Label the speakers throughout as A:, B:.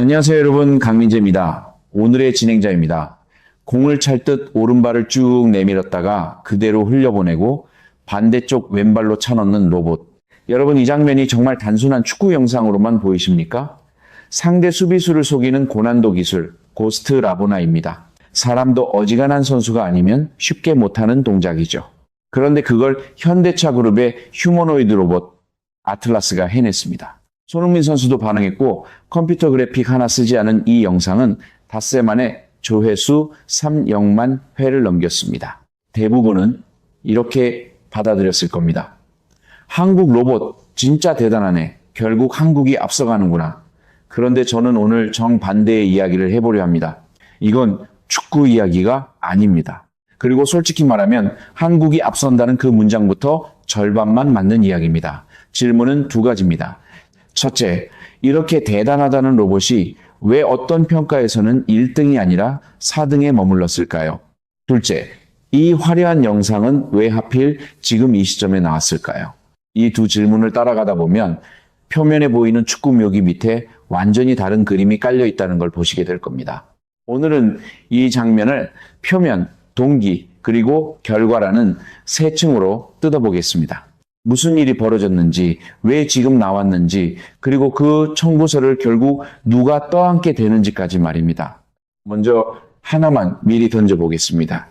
A: 안녕하세요 여러분, 강민재입니다. 오늘의 진행자입니다. 공을 찰 듯 오른발을 쭉 내밀었다가 그대로 흘려보내고 반대쪽 왼발로 차넣는 로봇. 여러분, 이 장면이 정말 단순한 축구 영상으로만 보이십니까? 상대 수비수를 속이는 고난도 기술, 고스트 라보나입니다. 사람도 어지간한 선수가 아니면 쉽게 못하는 동작이죠. 그런데 그걸 현대차 그룹의 휴머노이드 로봇 아틀라스가 해냈습니다. 손흥민 선수도 반응했고, 컴퓨터 그래픽 하나 쓰지 않은 이 영상은 닷새 만에 조회수 3억만 회를 넘겼습니다. 대부분은 이렇게 받아들였을 겁니다. 한국 로봇 진짜 대단하네. 결국 한국이 앞서가는구나. 그런데 저는 오늘 정반대의 이야기를 해보려 합니다. 이건 축구 이야기가 아닙니다. 그리고 솔직히 말하면 한국이 앞선다는 그 문장부터 절반만 맞는 이야기입니다. 질문은 두 가지입니다. 첫째, 이렇게 대단하다는 로봇이 왜 어떤 평가에서는 1등이 아니라 4등에 머물렀을까요? 둘째, 이 화려한 영상은 왜 하필 지금 이 시점에 나왔을까요? 이 두 질문을 따라가다 보면 표면에 보이는 축구 묘기 밑에 완전히 다른 그림이 깔려 있다는 걸 보시게 될 겁니다. 오늘은 이 장면을 표면, 동기, 그리고 결과라는 세 층으로 뜯어보겠습니다. 무슨 일이 벌어졌는지, 왜 지금 나왔는지, 그리고 그 청구서를 결국 누가 떠안게 되는지까지 말입니다. 먼저 하나만 미리 던져보겠습니다.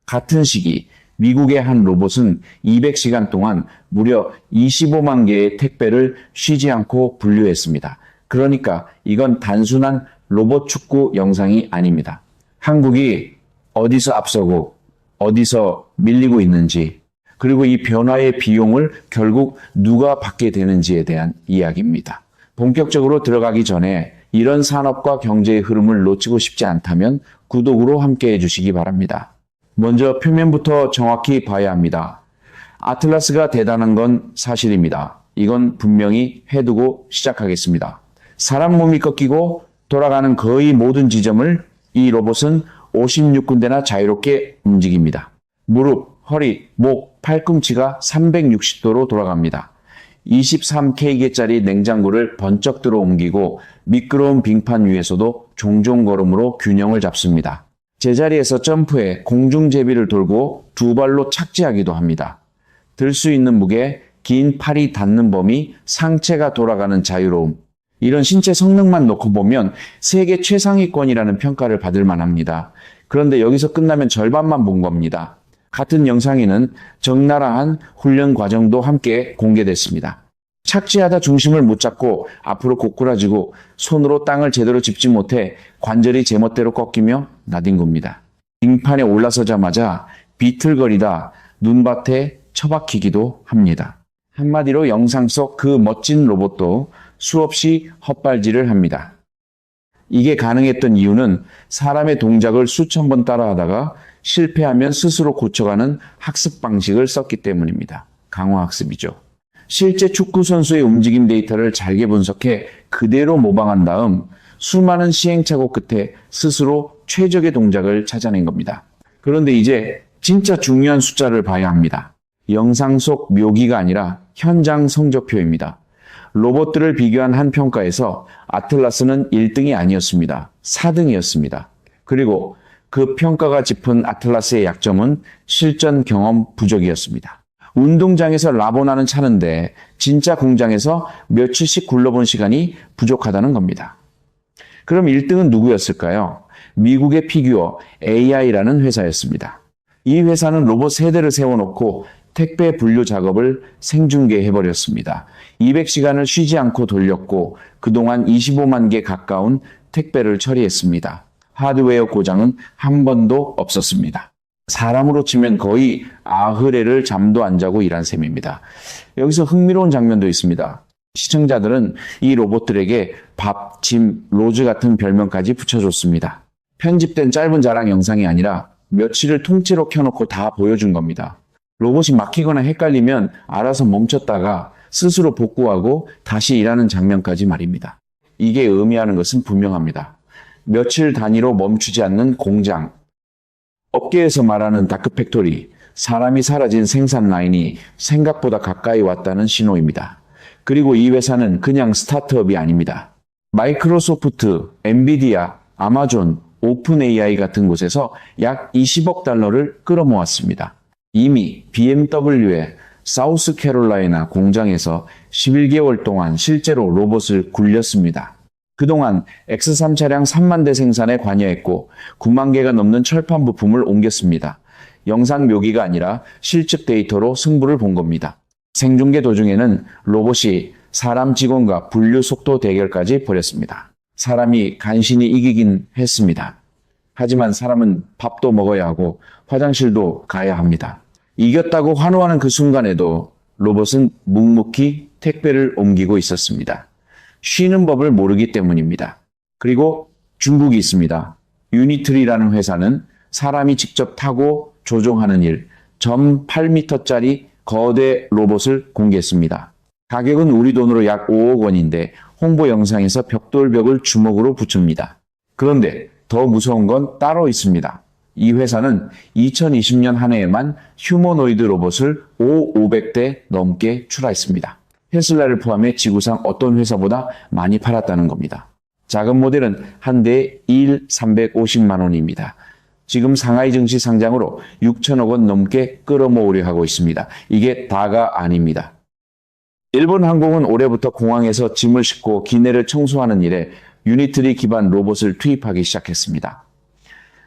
A: 같은 시기 미국의 한 로봇은 200시간 동안 무려 25만 개의 택배를 쉬지 않고 분류했습니다. 그러니까 이건 단순한 로봇 축구 영상이 아닙니다. 한국이 어디서 앞서고 어디서 밀리고 있는지, 그리고 이 변화의 비용을 결국 누가 받게 되는지에 대한 이야기입니다. 본격적으로 들어가기 전에 이런 산업과 경제의 흐름을 놓치고 싶지 않다면 구독으로 함께 해주시기 바랍니다. 먼저 표면부터 정확히 봐야 합니다. 아틀라스가 대단한 건 사실입니다. 이건 분명히 해두고 시작하겠습니다. 사람 몸이 꺾이고 돌아가는 거의 모든 지점을 이 로봇은 56군데나 자유롭게 움직입니다. 무릎, 허리, 목, 팔꿈치가 360도로 돌아갑니다. 23K개짜리 냉장고를 번쩍 들어 옮기고 미끄러운 빙판 위에서도 종종 걸음으로 균형을 잡습니다. 제자리에서 점프해 공중제비를 돌고 두 발로 착지하기도 합니다. 들 수 있는 무게, 긴 팔이 닿는 범위, 상체가 돌아가는 자유로움. 이런 신체 성능만 놓고 보면 세계 최상위권이라는 평가를 받을 만합니다. 그런데 여기서 끝나면 절반만 본 겁니다. 같은 영상에는 적나라한 훈련 과정도 함께 공개됐습니다. 착지하다 중심을 못 잡고 앞으로 고꾸라지고 손으로 땅을 제대로 짚지 못해 관절이 제멋대로 꺾이며 나뒹굽니다. 빙판에 올라서자마자 비틀거리다 눈밭에 처박히기도 합니다. 한마디로 영상 속 그 멋진 로봇도 수없이 헛발질을 합니다. 이게 가능했던 이유는 사람의 동작을 수천 번 따라하다가 실패하면 스스로 고쳐가는 학습 방식을 썼기 때문입니다. 강화학습이죠. 실제 축구 선수의 움직임 데이터를 잘게 분석해 그대로 모방한 다음 수많은 시행착오 끝에 스스로 최적의 동작을 찾아낸 겁니다. 그런데 이제 진짜 중요한 숫자를 봐야 합니다. 영상 속 묘기가 아니라 현장 성적표입니다. 로봇들을 비교한 한 평가에서 아틀라스는 1등이 아니었습니다. 4등이었습니다. 그리고 그 평가가 짚은 아틀라스의 약점은 실전 경험 부족이었습니다. 운동장에서 라보나는 차는데 진짜 공장에서 며칠씩 굴러본 시간이 부족하다는 겁니다. 그럼 1등은 누구였을까요? 미국의 피규어 AI라는 회사였습니다. 이 회사는 로봇 3대를 세워놓고 택배 분류 작업을 생중계해버렸습니다. 200시간을 쉬지 않고 돌렸고 그동안 25만 개 가까운 택배를 처리했습니다. 하드웨어 고장은 한 번도 없었습니다. 사람으로 치면 거의 아흐레를 잠도 안 자고 일한 셈입니다. 여기서 흥미로운 장면도 있습니다. 시청자들은 이 로봇들에게 밥, 짐, 로즈 같은 별명까지 붙여줬습니다. 편집된 짧은 자랑 영상이 아니라 며칠을 통째로 켜놓고 다 보여준 겁니다. 로봇이 막히거나 헷갈리면 알아서 멈췄다가 스스로 복구하고 다시 일하는 장면까지 말입니다. 이게 의미하는 것은 분명합니다. 며칠 단위로 멈추지 않는 공장. 업계에서 말하는 다크팩토리, 사람이 사라진 생산 라인이 생각보다 가까이 왔다는 신호입니다. 그리고 이 회사는 그냥 스타트업이 아닙니다. 마이크로소프트, 엔비디아, 아마존, 오픈 AI 같은 곳에서 약 20억 달러를 끌어모았습니다. 이미 BMW의 사우스캐롤라이나 공장에서 11개월 동안 실제로 로봇을 굴렸습니다. 그동안 X3 차량 3만 대 생산에 관여했고 9만 개가 넘는 철판 부품을 옮겼습니다. 영상 묘기가 아니라 실측 데이터로 승부를 본 겁니다. 생중계 도중에는 로봇이 사람 직원과 분류 속도 대결까지 벌였습니다. 사람이 간신히 이기긴 했습니다. 하지만 사람은 밥도 먹어야 하고 화장실도 가야 합니다. 이겼다고 환호하는 그 순간에도 로봇은 묵묵히 택배를 옮기고 있었습니다. 쉬는 법을 모르기 때문입니다. 그리고 중국이 있습니다. 유니트리라는 회사는 사람이 직접 타고 조종하는 일, 1.8m짜리 거대 로봇을 공개했습니다. 가격은 우리 돈으로 약 5억 원인데 홍보 영상에서 벽돌벽을 주먹으로 붙입니다. 그런데 더 무서운 건 따로 있습니다. 이 회사는 2020년 한 해에만 휴머노이드 로봇을 500대 넘게 출하했습니다. 테슬라를 포함해 지구상 어떤 회사보다 많이 팔았다는 겁니다. 작은 모델은 한 대에 350만 원입니다. 지금 상하이 증시 상장으로 6천억 원 넘게 끌어모으려 하고 있습니다. 이게 다가 아닙니다. 일본 항공은 올해부터 공항에서 짐을 싣고 기내를 청소하는 일에 유니트리 기반 로봇을 투입하기 시작했습니다.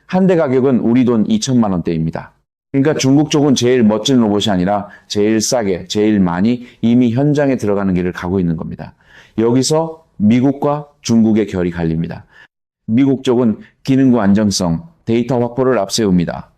A: 한 대 가격은 우리 돈 2천만 원대입니다. 그러니까 중국 쪽은 제일 멋진 로봇이 아니라 제일 싸게, 제일 많이 이미 현장에 들어가는 길을 가고 있는 겁니다. 여기서 미국과 중국의 결이 갈립니다. 미국 쪽은 기능과 안정성, 데이터 확보를 앞세웁니다.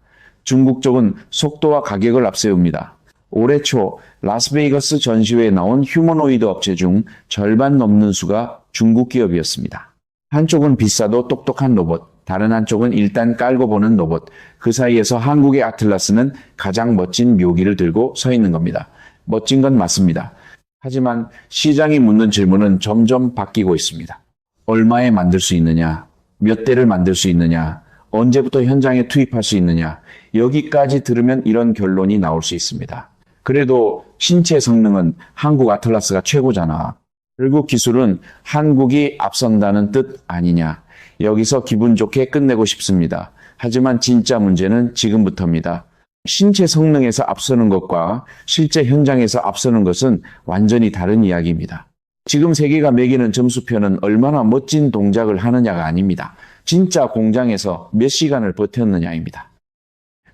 A: 중국 쪽은 속도와 가격을 앞세웁니다. 올해 초 라스베이거스 전시회에 나온 휴머노이드 업체 중 절반 넘는 수가 중국 기업이었습니다. 한쪽은 비싸도 똑똑한 로봇, 다른 한쪽은 일단 깔고 보는 로봇, 그 사이에서 한국의 아틀라스는 가장 멋진 묘기를 들고 서 있는 겁니다. 멋진 건 맞습니다. 하지만 시장이 묻는 질문은 점점 바뀌고 있습니다. 얼마에 만들 수 있느냐? 몇 대를 만들 수 있느냐? 언제부터 현장에 투입할 수 있느냐? 여기까지 들으면 이런 결론이 나올 수 있습니다. 그래도 신체 성능은 한국 아틀라스가 최고잖아. 결국 기술은 한국이 앞선다는 뜻 아니냐. 여기서 기분 좋게 끝내고 싶습니다. 하지만 진짜 문제는 지금부터입니다. 신체 성능에서 앞서는 것과 실제 현장에서 앞서는 것은 완전히 다른 이야기입니다. 지금 세계가 매기는 점수표는 얼마나 멋진 동작을 하느냐가 아닙니다. 진짜 공장에서 몇 시간을 버텼느냐입니다.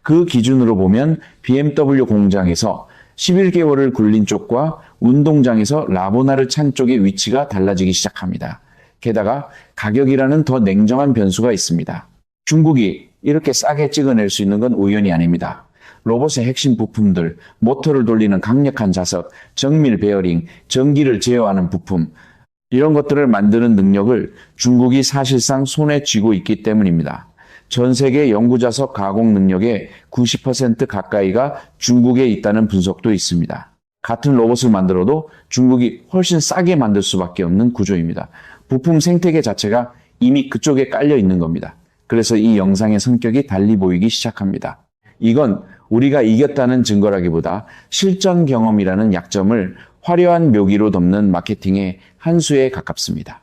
A: 그 기준으로 보면 BMW 공장에서 11개월을 굴린 쪽과 운동장에서 라보나를 찬 쪽의 위치가 달라지기 시작합니다. 게다가 가격이라는 더 냉정한 변수가 있습니다. 중국이 이렇게 싸게 찍어낼 수 있는 건 우연이 아닙니다. 로봇의 핵심 부품들, 모터를 돌리는 강력한 자석, 정밀 베어링, 전기를 제어하는 부품, 이런 것들을 만드는 능력을 중국이 사실상 손에 쥐고 있기 때문입니다. 전 세계 연구자석 가공 능력의 90% 가까이가 중국에 있다는 분석도 있습니다. 같은 로봇을 만들어도 중국이 훨씬 싸게 만들 수밖에 없는 구조입니다. 부품 생태계 자체가 이미 그쪽에 깔려 있는 겁니다. 그래서 이 영상의 성격이 달리 보이기 시작합니다. 이건 우리가 이겼다는 증거라기보다 실전 경험이라는 약점을 화려한 묘기로 덮는 마케팅의 한 수에 가깝습니다.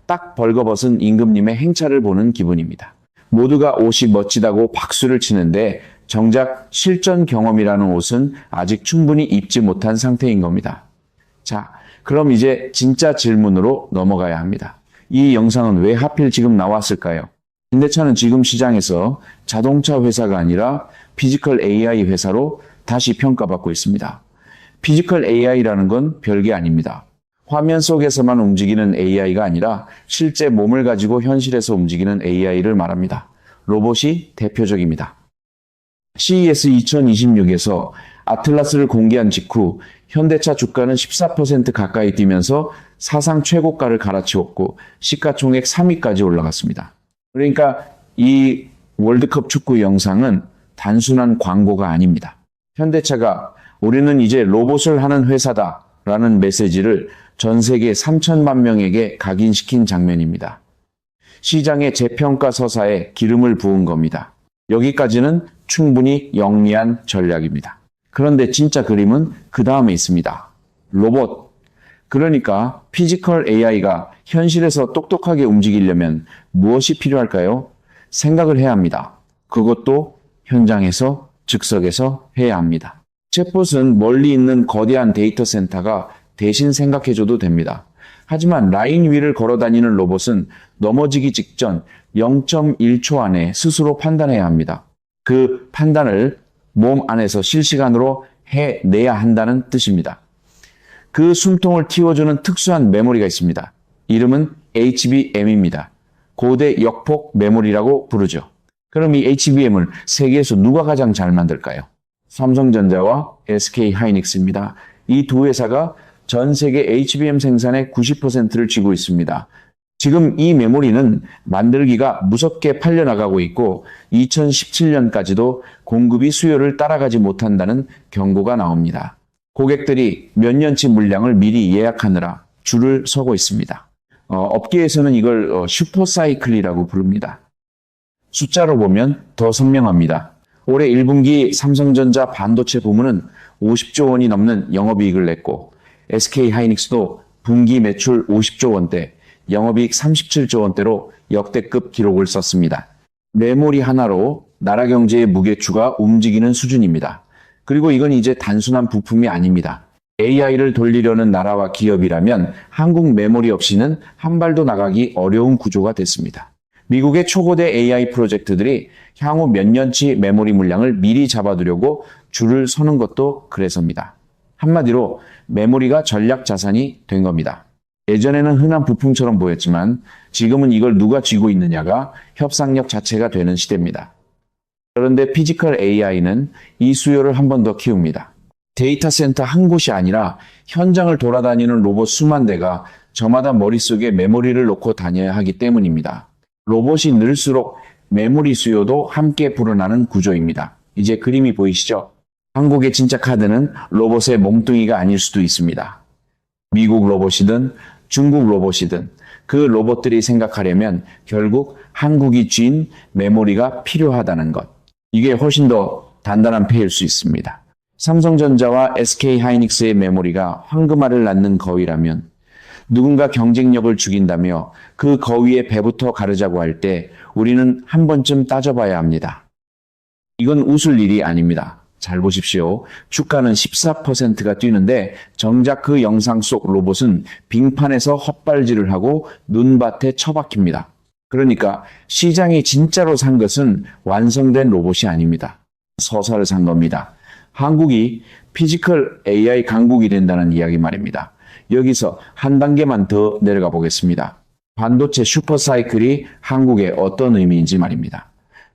A: 딱 벌거벗은 임금님의 행차를 보는 기분입니다. 모두가 옷이 멋지다고 박수를 치는데 정작 실전 경험이라는 옷은 아직 충분히 입지 못한 상태인 겁니다. 자, 그럼 이제 진짜 질문으로 넘어가야 합니다. 이 영상은 왜 하필 지금 나왔을까요? 현대차는 지금 시장에서 자동차 회사가 아니라 피지컬 AI 회사로 다시 평가받고 있습니다. 피지컬 AI라는 건 별게 아닙니다. 화면 속에서만 움직이는 AI가 아니라 실제 몸을 가지고 현실에서 움직이는 AI를 말합니다. 로봇이 대표적입니다. CES 2026에서 아틀라스를 공개한 직후 현대차 주가는 14% 가까이 뛰면서 사상 최고가를 갈아치웠고 시가총액 3위까지 올라갔습니다. 그러니까 이 월드컵 축구 영상은 단순한 광고가 아닙니다. 현대차가 우리는 이제 로봇을 하는 회사다라는 메시지를 전 세계 3천만 명에게 각인시킨 장면입니다. 시장의 재평가 서사에 기름을 부은 겁니다. 여기까지는 충분히 영리한 전략입니다. 그런데 진짜 그림은 그 다음에 있습니다. 로봇. 그러니까 피지컬 AI가 현실에서 똑똑하게 움직이려면 무엇이 필요할까요? 생각을 해야 합니다. 그것도 현장에서, 즉석에서 해야 합니다. 챗봇은 멀리 있는 거대한 데이터 센터가 대신 생각해줘도 됩니다. 하지만 라인 위를 걸어다니는 로봇은 넘어지기 직전 0.1초 안에 스스로 판단해야 합니다. 그 판단을 몸 안에서 실시간으로 해내야 한다는 뜻입니다. 그 숨통을 틔워주는 특수한 메모리가 있습니다. 이름은 HBM입니다. 고대 역폭 메모리라고 부르죠. 그럼 이 HBM을 세계에서 누가 가장 잘 만들까요? 삼성전자와 SK하이닉스입니다. 이 두 회사가 전 세계 HBM 생산의 90%를 쥐고 있습니다. 지금 이 메모리는 만들기가 무섭게 팔려나가고 있고 2017년까지도 공급이 수요를 따라가지 못한다는 경고가 나옵니다. 고객들이 몇 년치 물량을 미리 예약하느라 줄을 서고 있습니다. 업계에서는 이걸 슈퍼사이클이라고 부릅니다. 숫자로 보면 더 선명합니다. 올해 1분기 삼성전자 반도체 부문은 50조 원이 넘는 영업이익을 냈고 SK하이닉스도 분기 매출 50조 원대, 영업이익 37조 원대로 역대급 기록을 썼습니다. 메모리 하나로 나라 경제의 무게추가 움직이는 수준입니다. 그리고 이건 이제 단순한 부품이 아닙니다. AI를 돌리려는 나라와 기업이라면 한국 메모리 없이는 한 발도 나가기 어려운 구조가 됐습니다. 미국의 초고대 AI 프로젝트들이 향후 몇 년치 메모리 물량을 미리 잡아두려고 줄을 서는 것도 그래서입니다. 한마디로 메모리가 전략 자산이 된 겁니다. 예전에는 흔한 부품처럼 보였지만 지금은 이걸 누가 쥐고 있느냐가 협상력 자체가 되는 시대입니다. 그런데 피지컬 AI는 이 수요를 한 번 더 키웁니다. 데이터 센터 한 곳이 아니라 현장을 돌아다니는 로봇 수만 대가 저마다 머릿속에 메모리를 놓고 다녀야 하기 때문입니다. 로봇이 늘수록 메모리 수요도 함께 불어나는 구조입니다. 이제 그림이 보이시죠? 한국의 진짜 카드는 로봇의 몽둥이가 아닐 수도 있습니다. 미국 로봇이든 중국 로봇이든 그 로봇들이 생각하려면 결국 한국이 쥔 메모리가 필요하다는 것. 이게 훨씬 더 단단한 패일 수 있습니다. 삼성전자와 SK하이닉스의 메모리가 황금알을 낳는 거위라면 누군가 경쟁력을 죽인다며 그 거위의 배부터 가르자고 할 때 우리는 한 번쯤 따져봐야 합니다. 이건 웃을 일이 아닙니다. 잘 보십시오. 주가는 14%가 뛰는데 정작 그 영상 속 로봇은 빙판에서 헛발질을 하고 눈밭에 처박힙니다. 그러니까 시장이 진짜로 산 것은 완성된 로봇이 아닙니다. 서사를 산 겁니다. 한국이 피지컬 AI 강국이 된다는 이야기 말입니다. 여기서 한 단계만 더 내려가 보겠습니다. 반도체 슈퍼사이클이 한국에 어떤 의미인지 말입니다.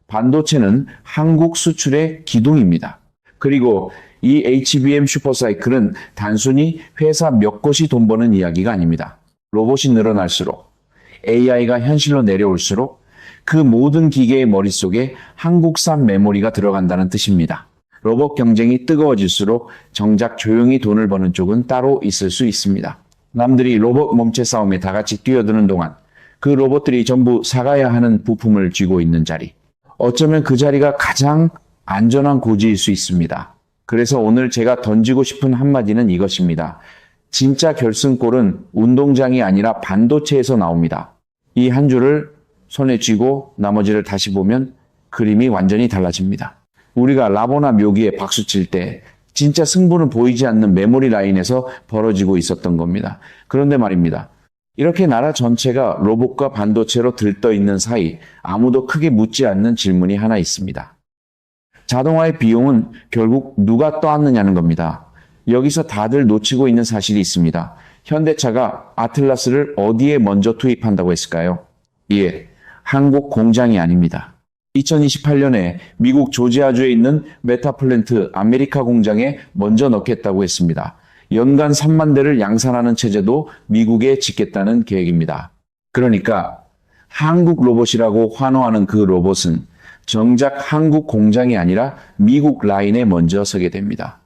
A: 반도체는 한국 수출의 기둥입니다. 그리고 이 HBM 슈퍼사이클은 단순히 회사 몇 곳이 돈 버는 이야기가 아닙니다. 로봇이 늘어날수록 AI가 현실로 내려올수록 그 모든 기계의 머릿속에 한국산 메모리가 들어간다는 뜻입니다. 로봇 경쟁이 뜨거워질수록 정작 조용히 돈을 버는 쪽은 따로 있을 수 있습니다. 남들이 로봇 몸체 싸움에 다 같이 뛰어드는 동안 그 로봇들이 전부 사가야 하는 부품을 쥐고 있는 자리. 어쩌면 그 자리가 가장 안전한 고지일 수 있습니다. 그래서 오늘 제가 던지고 싶은 한마디는 이것입니다. 진짜 결승골은 운동장이 아니라 반도체에서 나옵니다. 이 한 줄을 손에 쥐고 나머지를 다시 보면 그림이 완전히 달라집니다. 우리가 라보나 묘기에 박수 칠 때 진짜 승부는 보이지 않는 메모리 라인에서 벌어지고 있었던 겁니다. 그런데 말입니다. 이렇게 나라 전체가 로봇과 반도체로 들떠 있는 사이 아무도 크게 묻지 않는 질문이 하나 있습니다. 자동화의 비용은 결국 누가 떠안느냐는 겁니다. 여기서 다들 놓치고 있는 사실이 있습니다. 현대차가 아틀라스를 어디에 먼저 투입한다고 했을까요? 예, 한국 공장이 아닙니다. 2028년에 미국 조지아주에 있는 메타플랜트 아메리카 공장에 먼저 넣겠다고 했습니다. 연간 3만 대를 양산하는 체제도 미국에 짓겠다는 계획입니다. 그러니까 한국 로봇이라고 환호하는 그 로봇은 정작 한국 공장이 아니라 미국 라인에 먼저 서게 됩니다.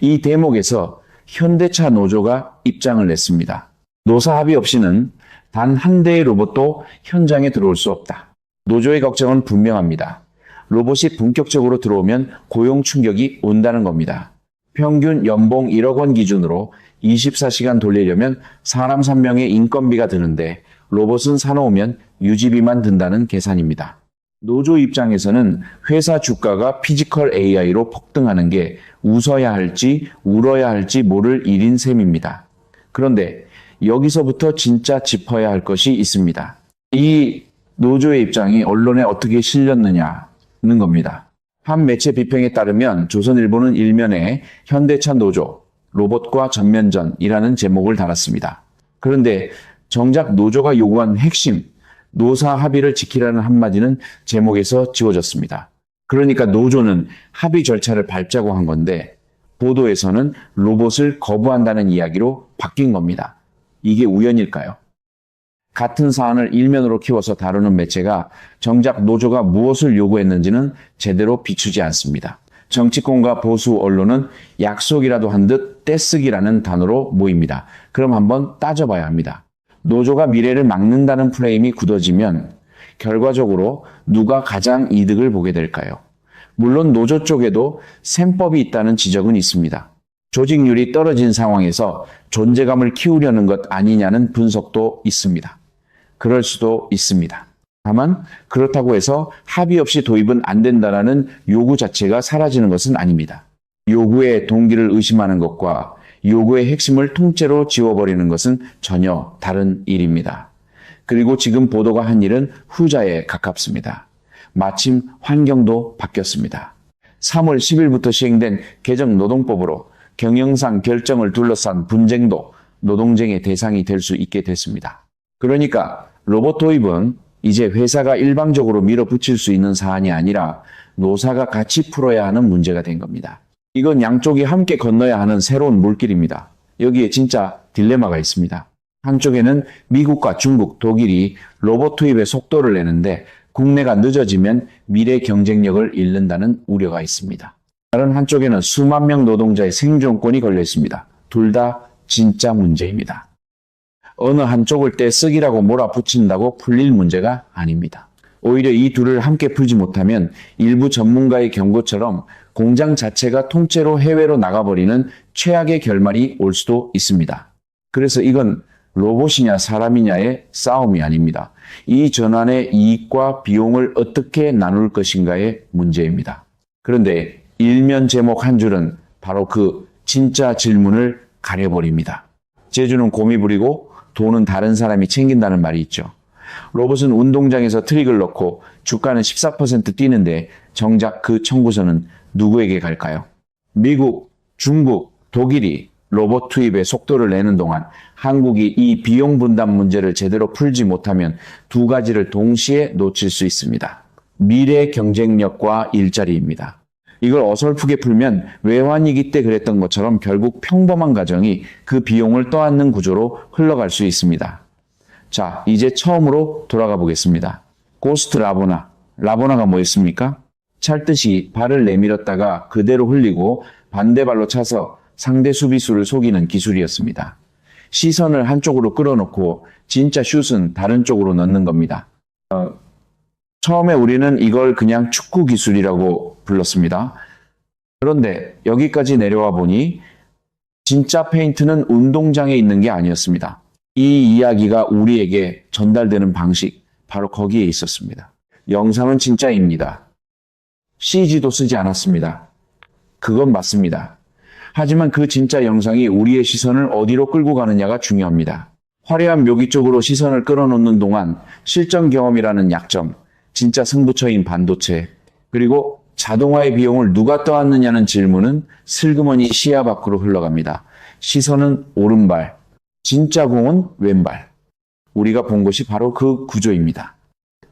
A: 이 대목에서 현대차 노조가 입장을 냈습니다. 노사 합의 없이는 단 한 대의 로봇도 현장에 들어올 수 없다. 노조의 걱정은 분명합니다. 로봇이 본격적으로 들어오면 고용 충격이 온다는 겁니다. 평균 연봉 1억 원 기준으로 24시간 돌리려면 사람 3명의 인건비가 드는데 로봇은 사놓으면 유지비만 든다는 계산입니다. 노조 입장에서는 회사 주가가 피지컬 AI로 폭등하는 게 웃어야 할지 울어야 할지 모를 일인 셈입니다. 그런데 여기서부터 진짜 짚어야 할 것이 있습니다. 이 노조의 입장이 언론에 어떻게 실렸느냐는 겁니다. 한 매체 비평에 따르면 조선일보는 일면에 현대차 노조, 로봇과 전면전이라는 제목을 달았습니다. 그런데 정작 노조가 요구한 핵심, 노사 합의를 지키라는 한마디는 제목에서 지워졌습니다. 그러니까 노조는 합의 절차를 밟자고 한 건데 보도에서는 로봇을 거부한다는 이야기로 바뀐 겁니다. 이게 우연일까요? 같은 사안을 일면으로 키워서 다루는 매체가 정작 노조가 무엇을 요구했는지는 제대로 비추지 않습니다. 정치권과 보수 언론은 약속이라도 한 듯 떼쓰기라는 단어로 모입니다. 그럼 한번 따져봐야 합니다. 노조가 미래를 막는다는 프레임이 굳어지면 결과적으로 누가 가장 이득을 보게 될까요? 물론 노조 쪽에도 셈법이 있다는 지적은 있습니다. 조직률이 떨어진 상황에서 존재감을 키우려는 것 아니냐는 분석도 있습니다. 그럴 수도 있습니다. 다만 그렇다고 해서 합의 없이 도입은 안 된다라는 요구 자체가 사라지는 것은 아닙니다. 요구의 동기를 의심하는 것과 요구의 핵심을 통째로 지워버리는 것은 전혀 다른 일입니다. 그리고 지금 보도가 한 일은 후자에 가깝습니다. 마침 환경도 바뀌었습니다. 3월 10일부터 시행된 개정노동법으로 경영상 결정을 둘러싼 분쟁도 노동쟁의 대상이 될 수 있게 됐습니다. 그러니까 로봇 도입은 이제 회사가 일방적으로 밀어붙일 수 있는 사안이 아니라 노사가 같이 풀어야 하는 문제가 된 겁니다. 이건 양쪽이 함께 건너야 하는 새로운 물길입니다. 여기에 진짜 딜레마가 있습니다. 한쪽에는 미국과 중국, 독일이 로봇 투입의 속도를 내는데 국내가 늦어지면 미래 경쟁력을 잃는다는 우려가 있습니다. 다른 한쪽에는 수만 명 노동자의 생존권이 걸려 있습니다. 둘 다 진짜 문제입니다. 어느 한쪽을 떼쓰기라고 몰아붙인다고 풀릴 문제가 아닙니다. 오히려 이 둘을 함께 풀지 못하면 일부 전문가의 경고처럼 공장 자체가 통째로 해외로 나가버리는 최악의 결말이 올 수도 있습니다. 그래서 이건 로봇이냐 사람이냐의 싸움이 아닙니다. 이 전환의 이익과 비용을 어떻게 나눌 것인가의 문제입니다. 그런데 일면 제목 한 줄은 바로 그 진짜 질문을 가려버립니다. 재주는 곰이 부리고 돈은 다른 사람이 챙긴다는 말이 있죠. 로봇은 운동장에서 트릭을 넣고 주가는 14% 뛰는데 정작 그 청구서는 누구에게 갈까요? 미국, 중국, 독일이 로봇 투입에 속도를 내는 동안 한국이 이 비용 분담 문제를 제대로 풀지 못하면 두 가지를 동시에 놓칠 수 있습니다. 미래 경쟁력과 일자리입니다. 이걸 어설프게 풀면 외환위기 때 그랬던 것처럼 결국 평범한 가정이 그 비용을 떠안는 구조로 흘러갈 수 있습니다. 자, 이제 처음으로 돌아가 보겠습니다. 고스트 라보나. 라보나가 뭐였습니까? 찰듯이 발을 내밀었다가 그대로 흘리고 반대발로 차서 상대 수비수를 속이는 기술이었습니다. 시선을 한쪽으로 끌어놓고 진짜 슛은 다른 쪽으로 넣는 겁니다. 처음에 우리는 이걸 그냥 축구 기술이라고 불렀습니다. 그런데 여기까지 내려와 보니 진짜 페인트는 운동장에 있는 게 아니었습니다. 이 이야기가 우리에게 전달되는 방식, 바로 거기에 있었습니다. 영상은 진짜입니다. CG도 쓰지 않았습니다. 그건 맞습니다. 하지만 그 진짜 영상이 우리의 시선을 어디로 끌고 가느냐가 중요합니다. 화려한 묘기 쪽으로 시선을 끌어놓는 동안 실전 경험이라는 약점, 진짜 승부처인 반도체, 그리고 자동화의 비용을 누가 떠안느냐는 질문은 슬그머니 시야 밖으로 흘러갑니다. 시선은 오른발, 진짜 공은 왼발. 우리가 본 것이 바로 그 구조입니다.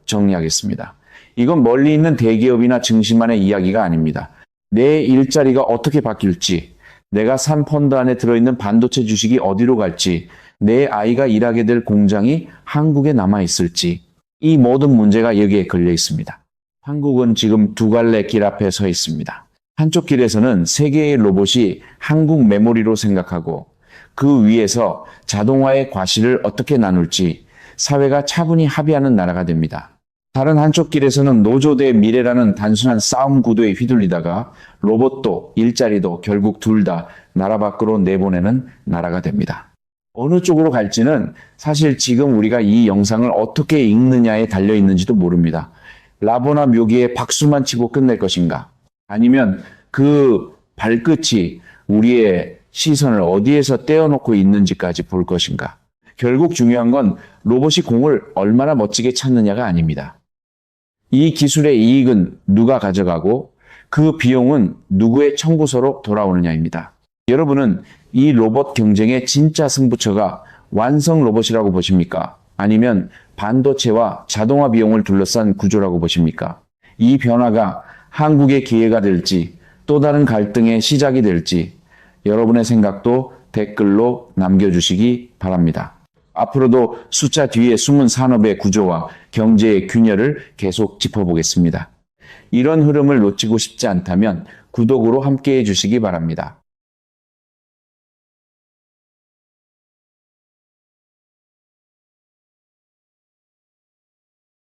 A: 정리하겠습니다. 이건 멀리 있는 대기업이나 증시만의 이야기가 아닙니다. 내 일자리가 어떻게 바뀔지, 내가 산 펀드 안에 들어있는 반도체 주식이 어디로 갈지, 내 아이가 일하게 될 공장이 한국에 남아있을지, 이 모든 문제가 여기에 걸려 있습니다. 한국은 지금 두 갈래 길 앞에 서 있습니다. 한쪽 길에서는 세계의 로봇이 한국 메모리로 생각하고 그 위에서 자동화의 과실을 어떻게 나눌지 사회가 차분히 합의하는 나라가 됩니다. 다른 한쪽 길에서는 노조 대 미래라는 단순한 싸움 구도에 휘둘리다가 로봇도 일자리도 결국 둘 다 나라 밖으로 내보내는 나라가 됩니다. 어느 쪽으로 갈지는 사실 지금 우리가 이 영상을 어떻게 읽느냐에 달려 있는지도 모릅니다. 라보나 묘기에 박수만 치고 끝낼 것인가? 아니면 그 발끝이 우리의 시선을 어디에서 떼어놓고 있는지까지 볼 것인가? 결국 중요한 건 로봇이 공을 얼마나 멋지게 찾느냐가 아닙니다. 이 기술의 이익은 누가 가져가고 그 비용은 누구의 청구서로 돌아오느냐입니다. 여러분은 이 로봇 경쟁의 진짜 승부처가 완성 로봇이라고 보십니까? 아니면 반도체와 자동화 비용을 둘러싼 구조라고 보십니까? 이 변화가 한국의 기회가 될지 또 다른 갈등의 시작이 될지 여러분의 생각도 댓글로 남겨주시기 바랍니다. 앞으로도 숫자 뒤에 숨은 산업의 구조와 경제의 균열을 계속 짚어보겠습니다. 이런 흐름을 놓치고 싶지 않다면 구독으로 함께해 주시기 바랍니다.